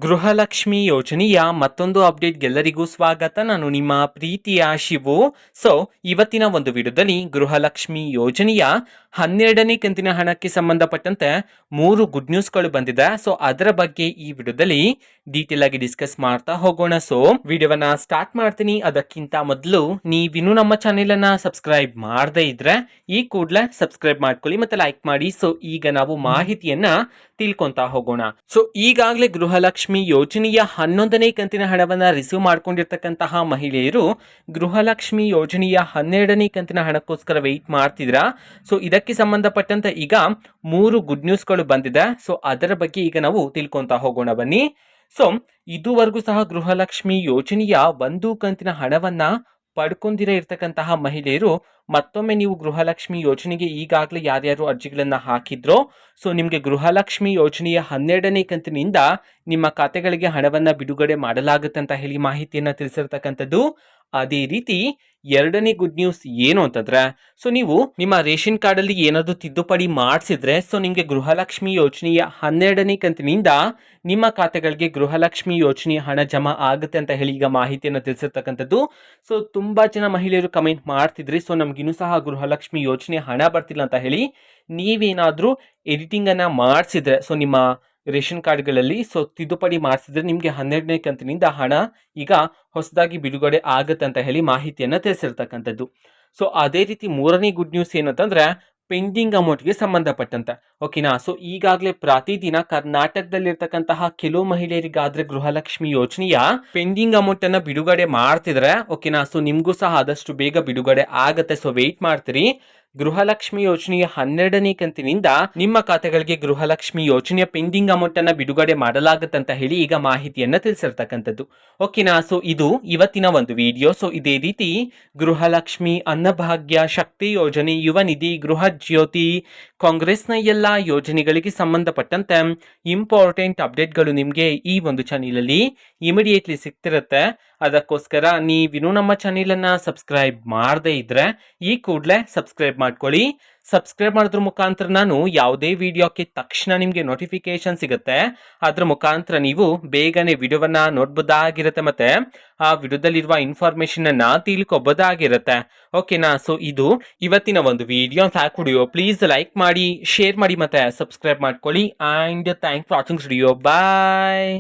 ಗೃಹಲಕ್ಷ್ಮಿ ಯೋಜನೆಯ ಮತ್ತೊಂದು ಅಪ್ಡೇಟ್ಗೆಲ್ಲರಿಗೂ ಸ್ವಾಗತ. ನಾನು ನಿಮ್ಮ ಪ್ರೀತಿಯ ಶಿವು. ಸೊ ಇವತ್ತಿನ ಒಂದು ವಿಡಿಯೋದಲ್ಲಿ ಗೃಹಲಕ್ಷ್ಮಿ ಯೋಜನೆಯ 12ನೇ ಕಂತಿನ ಹಣಕ್ಕೆ ಸಂಬಂಧಪಟ್ಟಂತೆ 3 ಗುಡ್ ನ್ಯೂಸ್ಗಳು ಬಂದಿದೆ. ಸೊ ಅದರ ಬಗ್ಗೆ ಈ ವಿಡಿಯೋದಲ್ಲಿ ಡೀಟೇಲ್ ಆಗಿ ಡಿಸ್ಕಸ್ ಮಾಡ್ತಾ ಹೋಗೋಣ. ಸೊ ವಿಡಿಯೋವನ್ನ ಸ್ಟಾರ್ಟ್ ಮಾಡ್ತೀನಿ. ಅದಕ್ಕಿಂತ ಮೊದಲು ನೀವಿನ್ನೂ ನಮ್ಮ ಚಾನೆಲ್ ಅನ್ನ ಸಬ್ಸ್ಕ್ರೈಬ್ ಮಾಡದೇ ಇದ್ರೆ ಈ ಕೂಡಲೇ ಸಬ್ಸ್ಕ್ರೈಬ್ ಮಾಡ್ಕೊಳ್ಳಿ ಮತ್ತೆ ಲೈಕ್ ಮಾಡಿ. ಸೊ ಈಗ ನಾವು ಮಾಹಿತಿಯನ್ನ ತಿಳ್ಕೊಂತಾ ಹೋಗೋಣ. ಸೊ ಈಗಾಗಲೇ ಗೃಹಲಕ್ಷ್ಮಿ ಯೋಜನೆಯ 11ನೇ ಕಂತಿನ ಹಣವನ್ನ ರಿಸೀವ್ ಮಾಡ್ಕೊಂಡಿರ್ತಕ್ಕಂತಹ ಮಹಿಳೆಯರು ಗೃಹಲಕ್ಷ್ಮಿ ಯೋಜನೆಯ 12ನೇ ಕಂತಿನ ಹಣಕ್ಕೋಸ್ಕರ ವೆಯ್ಟ್ ಮಾಡ್ತಿದ್ರ. ಸೊ ಇದಕ್ಕೆ ಸಂಬಂಧಪಟ್ಟಂತೆ ಈಗ 3 ಗುಡ್ ನ್ಯೂಸ್ಗಳು ಬಂದಿದೆ. ಸೊ ಅದರ ಬಗ್ಗೆ ಈಗ ನಾವು ತಿಳ್ಕೊಂತಾ ಹೋಗೋಣ ಬನ್ನಿ. ಸೊ ಇದುವರೆಗೂ ಸಹ ಗೃಹಲಕ್ಷ್ಮಿ ಯೋಜನೆಯ 1 ಕಂತಿನ ಹಣವನ್ನ ಪಡ್ಕೊಂಡಿರ ಇರ್ತಕ್ಕಂತಹ ಮಹಿಳೆಯರು ಮತ್ತೊಮ್ಮೆ ನೀವು ಗೃಹಲಕ್ಷ್ಮಿ ಯೋಜನೆಗೆ ಈಗಾಗಲೇ ಯಾರ್ಯಾರು ಅರ್ಜಿಗಳನ್ನ ಹಾಕಿದ್ರೋ ಸೊ ನಿಮಗೆ ಗೃಹಲಕ್ಷ್ಮಿ ಯೋಜನೆಯ 12ನೇ ಕಂತಿನಿಂದ ನಿಮ್ಮ ಖಾತೆಗಳಿಗೆ ಹಣವನ್ನ ಬಿಡುಗಡೆ ಮಾಡಲಾಗುತ್ತೆ ಅಂತ ಹೇಳಿ ಮಾಹಿತಿಯನ್ನ ತಿಳಿಸಿರ್ತಕ್ಕಂಥದ್ದು. ಅದೇ ರೀತಿ 2ನೇ ಗುಡ್ ನ್ಯೂಸ್ ಏನು ಅಂತಂದ್ರೆ ಸೊ ನೀವು ನಿಮ್ಮ ರೇಷನ್ ಕಾರ್ಡ್ ಅಲ್ಲಿ ಏನಾದ್ರು ತಿದ್ದುಪಡಿ ಮಾಡಿಸಿದ್ರೆ ಸೊ ನಿಮಗೆ ಗೃಹಲಕ್ಷ್ಮಿ ಯೋಜನೆಯ 12ನೇ ಕಂತಿನಿಂದ ನಿಮ್ಮ ಖಾತೆಗಳಿಗೆ ಗೃಹಲಕ್ಷ್ಮಿ ಯೋಜನೆಯ ಹಣ ಜಮಾ ಆಗುತ್ತೆ ಅಂತ ಹೇಳಿ ಈಗ ಮಾಹಿತಿಯನ್ನು ತಿಳಿಸಿರ್ತಕ್ಕಂಥದ್ದು. ಸೊ ತುಂಬಾ ಜನ ಮಹಿಳೆಯರು ಕಮೆಂಟ್ ಮಾಡ್ತಿದ್ರಿ ಸೊ ನಮ್ಗಿನ್ನೂ ಸಹ ಗೃಹಲಕ್ಷ್ಮಿ ಯೋಜನೆ ಹಣ ಬರ್ತಿಲ್ಲ ಅಂತ ಹೇಳಿ. ನೀವೇನಾದ್ರೂ ಎಡಿಟಿಂಗ್ ಅನ್ನ ಮಾಡಿಸಿದ್ರೆ ಸೊ ನಿಮ್ಮ ರೇಷನ್ ಕಾರ್ಡ್ಗಳಲ್ಲಿ ಸೊ ತಿದ್ದುಪಡಿ ಮಾಡಿಸಿದ್ರೆ ನಿಮಗೆ 12ನೇ ಕಂತಿನಿಂದ ಹಣ ಈಗ ಹೊಸದಾಗಿ ಬಿಡುಗಡೆ ಆಗುತ್ತೆ ಅಂತ ಹೇಳಿ ಮಾಹಿತಿಯನ್ನ ತಿಳಿಸಿರ್ತಕ್ಕಂಥದ್ದು. ಸೊ ಅದೇ ರೀತಿ 3ನೇ ಗುಡ್ ನ್ಯೂಸ್ ಏನಂತಂದ್ರೆ ಪೆಂಡಿಂಗ್ ಅಮೌಂಟ್ಗೆ ಸಂಬಂಧಪಟ್ಟಂತೆ ಓಕೆನಾ. ಸೊ ಈಗಾಗಲೇ ಪ್ರತಿದಿನ ಕರ್ನಾಟಕದಲ್ಲಿರ್ತಕ್ಕಂತಹ ಕೆಲವು ಮಹಿಳೆಯರಿಗಾದ್ರೆ ಗೃಹಲಕ್ಷ್ಮಿ ಯೋಜನೆಯ ಪೆಂಡಿಂಗ್ ಅಮೌಂಟ್ ಅನ್ನ ಬಿಡುಗಡೆ ಮಾಡ್ತಿದ್ರೆ ಓಕೆನಾ. ಸೊ ನಿಮ್ಗೂ ಸಹ ಆದಷ್ಟು ಬೇಗ ಬಿಡುಗಡೆ ಆಗತ್ತೆ. ಸೊ ವೆಯ್ಟ್ ಮಾಡ್ತೀರಿ. ಗೃಹಲಕ್ಷ್ಮಿ ಯೋಜನೆಯ 12ನೇ ಕಂತಿನಿಂದ ನಿಮ್ಮ ಖಾತೆಗಳಿಗೆ ಗೃಹಲಕ್ಷ್ಮಿ ಯೋಜನೆಯ ಪೆಂಡಿಂಗ್ ಅಮೌಂಟ್ ಅನ್ನ ಬಿಡುಗಡೆ ಮಾಡಲಾಗುತ್ತೆ ಅಂತ ಹೇಳಿ ಈಗ ಮಾಹಿತಿಯನ್ನ ತಿಳಿಸಿರ್ತಕ್ಕಂಥದ್ದು ಓಕೆನಾ. ಸೊ ಇದು ಇವತ್ತಿನ ಒಂದು ವಿಡಿಯೋ. ಸೊ ಇದೇ ರೀತಿ ಗೃಹಲಕ್ಷ್ಮಿ, ಅನ್ನಭಾಗ್ಯ, ಶಕ್ತಿ ಯೋಜನೆ, ಯುವ ನಿಧಿ, ಗೃಹ ಜ್ಯೋತಿ, ಕಾಂಗ್ರೆಸ್ನ ಎಲ್ಲ ಯೋಜನೆಗಳಿಗೆ ಸಂಬಂಧಪಟ್ಟಂತೆ ಇಂಪಾರ್ಟೆಂಟ್ ಅಪ್ಡೇಟ್ಗಳು ನಿಮಗೆ ಈ ಒಂದು ಚಾನೆಲ್ ಅಲ್ಲಿ ಇಮಿಡಿಯೇಟ್ಲಿ ಸಿಗ್ತಿರುತ್ತೆ. ಅದಕ್ಕೋಸ್ಕರ ನೀವಿನ್ನೂ ನಮ್ಮ ಚಾನೆಲ್ ಅನ್ನ ಸಬ್ಸ್ಕ್ರೈಬ್ ಮಾಡದೇ ಇದ್ರೆ ಈ ಕೂಡಲೇ ಸಬ್ಸ್ಕ್ರೈಬ್ ಮಾಡ್ಕೊಳ್ಳಿ. ಸಬ್ಸ್ಕ್ರೈಬ್ ಮಾಡೋದ್ರ ಮುಖಾಂತರ ನಾನು ಯಾವುದೇ ವಿಡಿಯೋಕ್ಕೆ ತಕ್ಷಣ ನಿಮಗೆ ನೋಟಿಫಿಕೇಶನ್ ಸಿಗುತ್ತೆ. ಅದ್ರ ಮುಖಾಂತರ ನೀವು ಬೇಗನೆ ವಿಡಿಯೋವನ್ನ ನೋಡ್ಬೋದಾಗಿರುತ್ತೆ ಮತ್ತೆ ಆ ವಿಡಿಯೋದಲ್ಲಿರುವ ಇನ್ಫಾರ್ಮೇಶನ್ ಅನ್ನ ತಿಳ್ಕೊಬೋದಾಗಿರುತ್ತೆ ಓಕೆನಾ. ಸೊ ಇದು ಇವತ್ತಿನ ಒಂದು ವಿಡಿಯೋ. ವಿಡಿಯೋ ಪ್ಲೀಸ್ ಲೈಕ್ ಮಾಡಿ, ಶೇರ್ ಮಾಡಿ ಮತ್ತೆ ಸಬ್ಸ್ಕ್ರೈಬ್ ಮಾಡ್ಕೊಳ್ಳಿ. And thank for watching video. Bye.